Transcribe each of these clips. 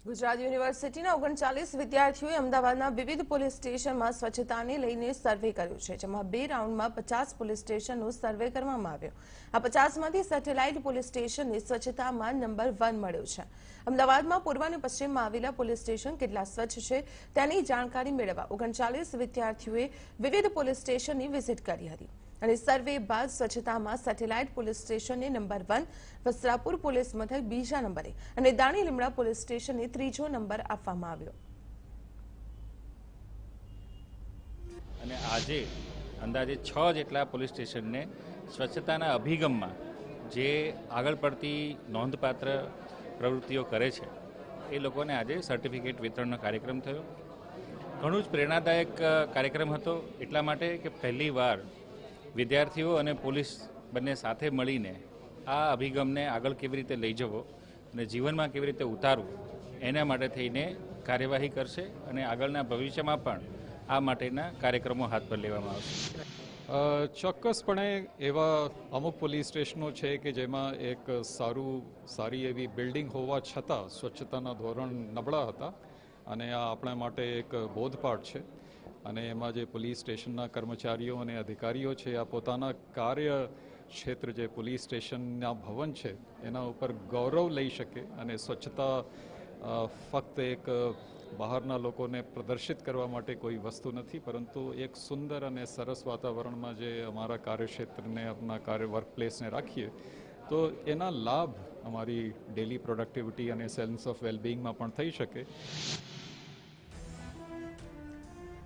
ગુજરાત યુનિવર્સિટીના 39 વિદ્યાર્થીઓએ અમદાવાદના વિવિધ પોલીસ સ્ટેશનમાં સ્વચ્છતાને લઈને સર્વે કર્યું છે, જેમાં 2 રાઉન્ડમાં 50 પોલીસ સ્ટેશનનો સર્વે કરવામાં આવ્યો। આ 50માંથી સેટેલાઇટ પોલીસ સ્ટેશનને સ્વચ્છતામાં નંબર 1 મળ્યો છે। અમદાવાદમાં પૂર્વ અને પશ્ચિમમાં આવેલા પોલીસ સ્ટેશન કેટલા સ્વચ્છ છે તેની જાણકારી મેળવવા 39 વિદ્યાર્થીઓએ વિવિધ પોલીસ સ્ટેશનની વિઝિટ કરી હતી અને સર્વે બાદ સ્વચ્છતામાં સેટેલાઇટ પોલીસ સ્ટેશનને નંબર 1, વસ્ત્રાપુર પોલીસ મથક બીજા નંબરે અને દાણી લીમડા પોલીસ સ્ટેશનને ત્રીજો નંબર આપવામાં આવ્યો। અને આજે અંદાજે 6 જેટલા પોલીસ સ્ટેશનને સ્વચ્છતાના અભિગમમાં જે આગળ પડતી નોંધપાત્ર પ્રવૃત્તિઓ કરે છે એ લોકોને આજે સર્ટિફિકેટ વિતરણનો કાર્યક્રમ થયો। ઘણું જ પ્રેરણાદાયક કાર્યક્રમ હતો, એટલા માટે કે પહેલીવાર વિદ્યાર્થીઓ અને પોલીસ બંને સાથે મળીને આ અભિગમને આગળ કેવી રીતે લઈ જવો અને જીવનમાં કેવી રીતે ઉતારવું એના માટે થઈને કાર્યવાહી કરશે અને આગળના ભવિષ્યમાં પણ આ માટેના કાર્યક્રમો હાથ પર લેવામાં આવશે। ચોક્કસપણે એવા અમુક પોલીસ સ્ટેશનો છે કે જેમાં એક સારી એવી બિલ્ડિંગ હોવા છતાં સ્વચ્છતાના ધોરણ નબળા હતા અને આ આપણા માટે એક બોધપાઠ છે। અને એમાં જે પોલીસ સ્ટેશનના કર્મચારીઓ અને અધિકારીઓ છે આ પોતાના કાર્ય ક્ષેત્ર જે પોલીસ સ્ટેશનના ભવન છે એના ઉપર ગૌરવ લઈ શકે અને સ્વચ્છતા ફક્ત એક બહારના લોકોને પ્રદર્શિત કરવા માટે કોઈ વસ્તુ નથી, પરંતુ એક સુંદર અને સરસ વાતાવરણમાં જે અમારા કાર્યક્ષેત્રને આપણા વર્કપ્લેસને રાખીએ તો એના લાભ અમારી ડેલી પ્રોડક્ટિવિટી અને સેન્સ ઓફ વેલબિંગમાં પણ થઈ શકે।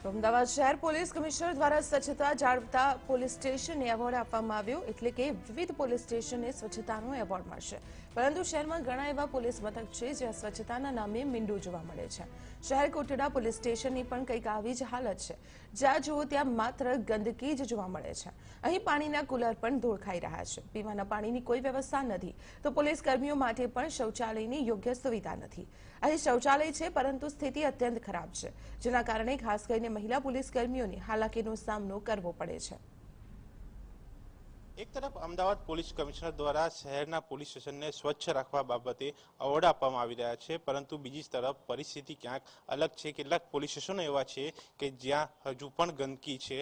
અમદાવાદ શહેર પોલીસ કમિશનર દ્વારા સ્વચ્છતા જાળવતા પોલીસ સ્ટેશનને એવોર્ડ આપવામાં આવ્યો, એટલે કે વિવિધ પોલીસ સ્ટેશનને સ્વચ્છતાનો એવોર્ડ મળશે। પરંતુ શહેરમાં ઘણા એવા પોલીસ મથક છે જ્યાં સ્વચ્છતાના નામે મીંડું જોવા મળે છે। શહેર કોટડા પોલીસ સ્ટેશનની પણ કંઈક આવી જ હાલત છે, જ્યાં જુઓ ત્યાં માત્ર ગંદકી જ જોવા મળે છે। અહીં પાણીના કુલર પણ ધૂળ ખાઈ રહ્યા છે, પીવાના પાણીની કોઈ વ્યવસ્થા નથી, તો પોલીસ કર્મીઓ માટે પણ શૌચાલયની યોગ્ય સુવિધા નથી। અહીં શૌચાલય છે, પરંતુ સ્થિતિ અત્યંત ખરાબ છે, જેના કારણે ખાસ કરીને મહિલા પોલીસ કર્મીઓને હાલાકીનો સામનો કરવો પડે છે। એક તરફ અમદાવાદ પોલીસ કમિશનર દ્વારા શહેરના પોલીસ સ્ટેશનને સ્વચ્છ રાખવા બાબતે એવોર્ડ આપવામાં આવી રહ્યા છે, પરંતુ બીજી તરફ પરિસ્થિતિ ક્યાંક અલગ છે। કેટલાક પોલીસ સ્ટેશનો એવા છે કે જ્યાં હજુ પણ ગંદકી છે।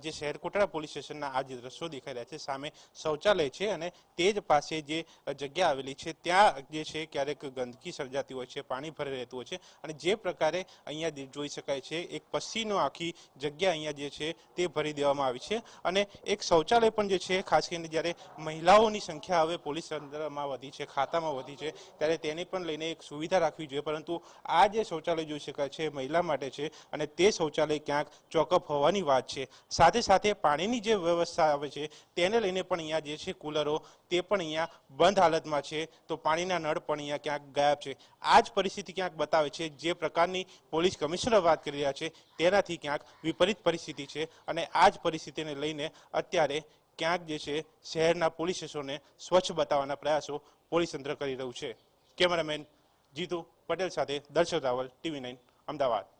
જે શહેર કોટડા પોલીસ સ્ટેશનના આ જે દ્રશ્યો દેખાઈ રહ્યા છે, સામે શૌચાલય છે અને તે જ પાસે જે જગ્યા આવેલી છે ત્યાં જે છે ક્યારેક ગંદકી સર્જાતી હોય છે, પાણી ભરી રહેતું હોય છે અને જે પ્રકારે અહીંયા જોઈ શકાય છે એક પસ્સીનો આખી જગ્યા અહીંયા જે છે તે ભરી દેવામાં આવી છે અને એક શૌચાલય પણ જે છે ખાસ કરીને જ્યારે મહિલાઓની સંખ્યા હવે પોલીસ તંત્રમાં વધી છે, ખાતામાં વધી છે, ત્યારે તેને પણ લઈને એક સુવિધા રાખવી જોઈએ, પરંતુ આ જે શૌચાલય જોઈ શકાય છે મહિલા માટે છે અને તે શૌચાલય ક્યાંક ચોકઅપ હોવાની વાત છે। સાથે સાથે પાણીની જે વ્યવસ્થા આવે છે તેને લઈને પણ અહીંયા જે છે કુલરો તે પણ અહીંયા બંધ હાલતમાં છે, તો પાણીના નળ પણ અહીંયા ક્યાંક ગાયબ છે। આ જ પરિસ્થિતિ ક્યાંક બતાવે છે જે પ્રકારની પોલીસ કમિશનર વાત કરી રહ્યા છે તેનાથી ક્યાંક વિપરીત પરિસ્થિતિ છે અને આ જ પરિસ્થિતિને લઈને અત્યારે ક્યાંક જે છે શહેરના પોલીસ સ્ટેશનોને સ્વચ્છ બતાવવાના પ્રયાસો પોલીસ તંત્ર કરી રહ્યું છે। કેમેરામેન જીતુ પટેલ સાથે દર્શક રાવલ, TV9 અમદાવાદ।